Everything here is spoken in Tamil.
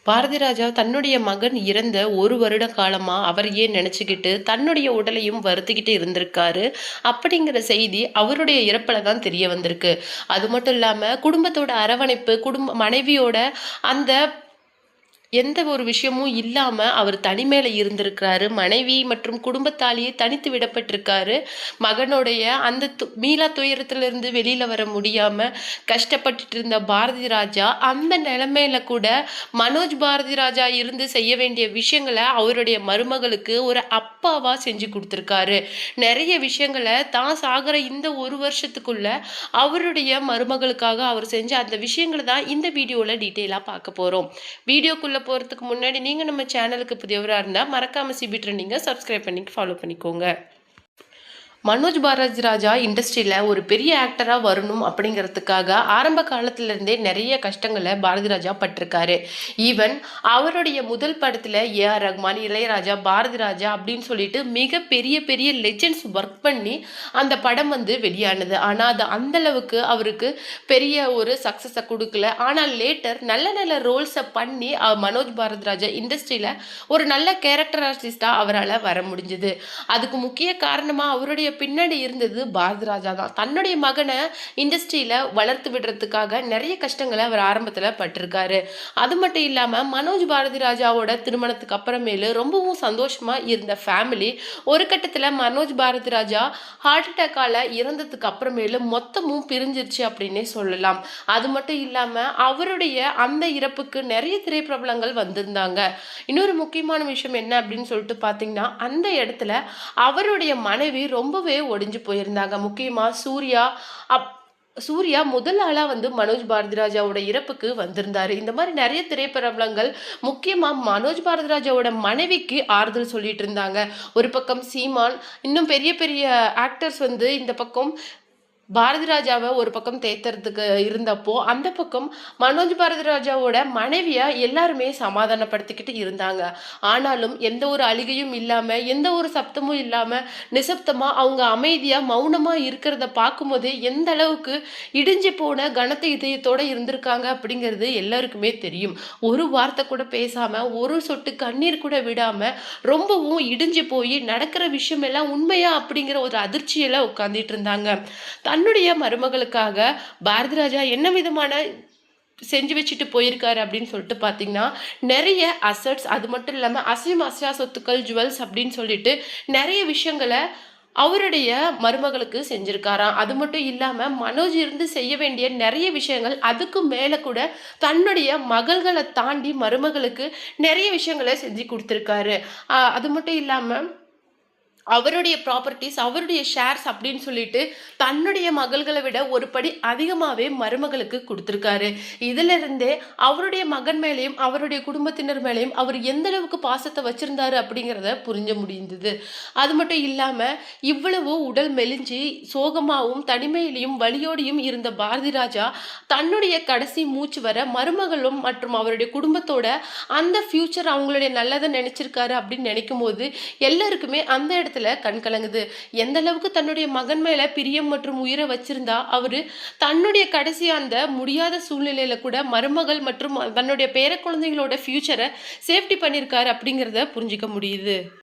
பாரதி ராஜா தன்னுடைய மகன் இறந்த 1 வருட காலமா அவரையே நினைச்சுக்கிட்டு தன்னுடைய உடலையும் வருத்திக்கிட்டு இருந்திருக்காரு. அப்படிங்கிற செய்தி அவருடைய இறப்புல தான் தெரிய வந்திருக்கு. அது மட்டும் இல்லாம குடும்பத்தோட அரவணைப்பு, மனைவியோட அந்த எந்த ஒரு விஷயமும் இல்லாம அவர் தனிமையில இருந்திருக்கிறாரு. மனைவி மற்றும் குடும்பத்தாலேயே தனித்து விடப்பட்டிருக்காரு. மகனுடைய அந்த மீளா துயரத்திலிருந்து வெளியில வர முடியாம கஷ்டப்பட்டுட்டு இருந்த பாரதி ராஜா, அந்த நிலைமையில கூட மனோஜ் பாரதி ராஜா இருந்து செய்ய வேண்டிய விஷயங்கள அவருடைய மருமகளுக்கு ஒரு அப்பாவா செஞ்சு குடுத்துருக்காரு. நெறைய விஷயங்கள தான் சாகுற இந்த 1 வருஷத்துக்குள்ள அவருடைய மருமகளுக்காக அவர் செஞ்ச அந்த விஷயங்கள தான் இந்த வீடியோல டீட்டெயிலா பார்க்க போறோம். வீடியோக்குள்ள போறதுக்கு முன்னாடி நீங்க நம்ம சேனலுக்கு புதியவரா இருந்தா மறக்காம சிபி ட்ரெண்டிங்க சப்ஸ்கிரைப் பண்ணி ஃபாலோ பண்ணிக்கோங்க. மனோஜ் பாரதி ராஜா இண்டஸ்ட்ரியில் ஒரு பெரிய ஆக்டராக வரணும் அப்படிங்கிறதுக்காக ஆரம்ப காலத்திலேருந்தே நிறைய கஷ்டங்களை பாரதி ராஜா பட்டிருக்காரு. ஈவன் அவருடைய முதல் படத்தில் ஏஆர் ரஹ்மான், இளையராஜா, பாரதி ராஜா அப்படின்னு சொல்லிட்டு மிக பெரிய பெரிய லெஜெண்ட்ஸ் ஒர்க் பண்ணி அந்த படம் வந்து வெளியானது. ஆனால் அது அந்தளவுக்கு அவருக்கு பெரிய ஒரு சக்ஸஸை கொடுக்கல. ஆனால் லேட்டர் நல்ல நல்ல ரோல்ஸை பண்ணி மனோஜ் பாரதி ராஜா இண்டஸ்ட்ரியில் ஒரு நல்ல கேரக்டர் ஆர்டிஸ்டாக அவரால் வர முடிஞ்சுது. அதுக்கு முக்கிய காரணமாக அவருடைய பின்னாடி இருந்தது பாரதி ராஜா தான். தன்னுடைய மகனை இண்டஸ்ட்ரியில வளர்த்து விடுறதுக்காக நிறைய கஷ்டங்களை அவர் ஆரம்பத்துல பட்டிருக்காரு. அது மட்டும் இல்லாம மனோஜ் பாரதி ராஜாவோட திருமணத்துக்கு அப்புறமேலு ரொம்பவும் சந்தோஷமா இருந்த ஃபேமிலி ஒரு கட்டத்துல மனோஜ் பாரதி ராஜா ஹார்ட் அட்டாக்கால இறந்ததுக்கு அப்புறமேலு மொத்தமும் பிரிஞ்சிருச்சு அப்படின்னே சொல்லலாம். அது மட்டும் இல்லாம அவருடைய அந்த இறப்புக்கு நிறைய திரைப்பிரபலங்கள் வந்திருந்தாங்க. இன்னொரு முக்கியமான விஷயம் என்ன அப்படின்னு சொல்லிட்டு பாத்தீங்கன்னா, அந்த இடத்துல அவருடைய மனைவி ரொம்பவே ஒடிஞ்சு போயிருந்தாங்க. முக்கியமா சூர்யா முதல் ஆளா வந்து மனோஜ் பாரதி ராஜாவோட இறப்புக்கு வந்திருந்தாரு. இந்த மாதிரி நிறைய திரைப்பிரபலங்கள் முக்கியமா மனோஜ் பாரதி ராஜாவோட மனைவிக்கு ஆறுதல் சொல்லிட்டு இருந்தாங்க. ஒரு பக்கம் சீமான், இன்னும் பெரிய பெரிய ஆக்டர்ஸ் வந்து இந்த பக்கம் பாரதி ராஜாவை ஒரு பக்கம் தேத்துறதுக்கு இருந்தப்போ, அந்த பக்கம் மனோஜ் பாரதி ராஜாவோட மனைவியா எல்லாருமே சமாதானப்படுத்திக்கிட்டு இருந்தாங்க. ஆனாலும் எந்த ஒரு அழுகையும் இல்லாம, எந்த ஒரு சப்தமும் இல்லாம, நிசப்தமா அவங்க அமைதியா மௌனமா இருக்கிறத பார்க்கும்போது எந்த அளவுக்கு இடிஞ்சு போன கனத்த இதயத்தோட இருந்திருக்காங்க அப்படிங்கிறது எல்லாருக்குமே தெரியும். ஒரு வார்த்தை கூட பேசாம, ஒரு சொட்டு கண்ணீர் கூட விடாம, ரொம்பவும் இடிஞ்சு போய் நடக்கிற விஷயம் எல்லாம் உண்மையா அப்படிங்கிற ஒரு அதிர்ச்சியில உட்கார்ந்துட்டு இருந்தாங்க. தன்னுடைய மருமகளுக்காக பாரதி ராஜா என்ன விதமான செஞ்சு வச்சுட்டு போயிருக்காரு அப்படின்னு சொல்லிட்டு பார்த்தீங்கன்னா, நிறைய அசட்ஸ், அது மட்டும் இல்லாமல் அசையா சொத்துக்கள், ஜுவல்ஸ் அப்படின்னு சொல்லிட்டு நிறைய விஷயங்களை அவருடைய மருமகளுக்கு செஞ்சிருக்காராம். அது மட்டும் இல்லாம மனோஜ் இருந்து செய்ய வேண்டிய நிறைய விஷயங்கள், அதுக்கு மேல கூட தன்னுடைய மகள்களை தாண்டி மருமகளுக்கு நிறைய விஷயங்களை செஞ்சு கொடுத்துருக்காரு. அது மட்டும் இல்லாம அவருடைய ப்ராப்பர்ட்டிஸ், அவருடைய ஷேர்ஸ் அப்படின்னு சொல்லிட்டு தன்னுடைய மகள்களை விட ஒரு படி அதிகமாகவே மருமகளுக்கு கொடுத்துருக்காரு. இதிலிருந்தே அவருடைய மகன் மேலேயும் அவருடைய குடும்பத்தினர் மேலேயும் அவர் எந்த அளவுக்கு பாசத்தை வச்சிருந்தாரு அப்படிங்கிறத புரிஞ்ச முடிந்தது. அது மட்டும் இல்லாமல் இவ்வளவு உடல் மெலிஞ்சி சோகமாகவும் தனிமையிலையும் வலியோடையும் இருந்த பாரதி ராஜா தன்னுடைய கடைசி மூச்சு வர மருமகளும் மற்றும் அவருடைய குடும்பத்தோட அந்த ஃபியூச்சர் அவங்களுடைய நல்லதை நினைச்சிருக்காரு அப்படின்னு நினைக்கும் போது எல்லாருக்குமே அந்த இடத்துல கண் கலங்குது. எந்த அளவுக்கு தன்னுடைய மகன் மேல பிரியம் மற்றும் உயிரை வச்சிருந்தா அவரு தன்னுடைய கடைசி அந்த முடியாத சூழ்நிலையில கூட மருமகள் மற்றும் தன்னுடைய பேர குழந்தைகளோட ஃபியூச்சரை சேஃப்டி பண்ணியிருக்காரு அப்படிங்கிறத புரிஞ்சிக்க முடியுது.